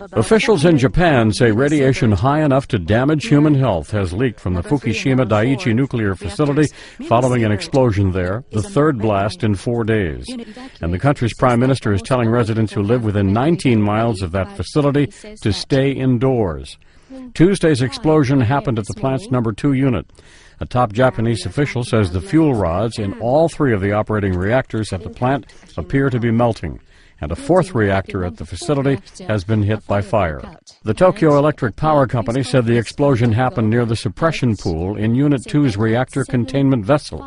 Officials in Japan say radiation high enough to damage human health has leaked from the Fukushima Dai-ichi nuclear facility following an explosion there, the third blast in 4 days. And the country's prime minister is telling residents who live within 19 miles of that facility to stay indoors. Tuesday's explosion happened at the plant's number 2 unit. A top Japanese official says the fuel rods in all 3 of the operating reactors at the plant appear to be melting, and a 4th reactor at the facility has been hit by fire. The Tokyo Electric Power Company said the explosion happened near the suppression pool in Unit 2's reactor containment vessel.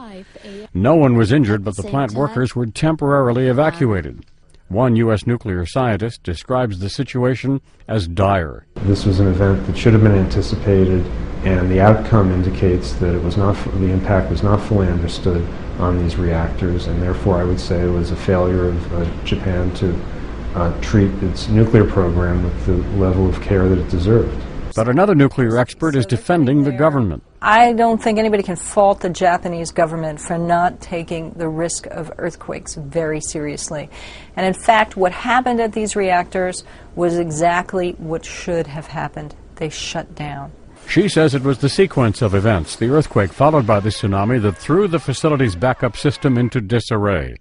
No one was injured, but the plant workers were temporarily evacuated. One U.S. nuclear scientist describes the situation as dire. This was an event that should have been anticipated, and the outcome indicates that the impact was not fully understood on these reactors, and therefore I would say it was a failure of Japan to treat its nuclear program with the level of care that it deserved. But another nuclear expert is defending the government. I don't think anybody can fault the Japanese government for not taking the risk of earthquakes very seriously. And in fact, what happened at these reactors was exactly what should have happened. They shut down. She says it was the sequence of events, the earthquake followed by the tsunami, that threw the facility's backup system into disarray.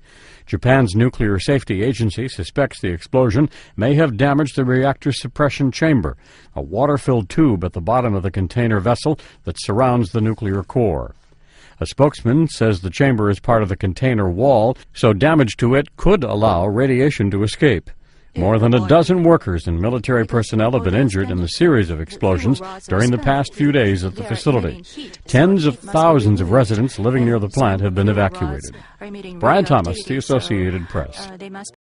Japan's Nuclear Safety Agency suspects the explosion may have damaged the reactor's suppression chamber, a water-filled tube at the bottom of the container vessel that surrounds the nuclear core. A spokesman says the chamber is part of the container wall, so damage to it could allow radiation to escape. More than a dozen workers and military personnel have been injured in the series of explosions during the past few days at the facility. Tens of thousands of residents living near the plant have been evacuated. Brian Thomas, The Associated Press.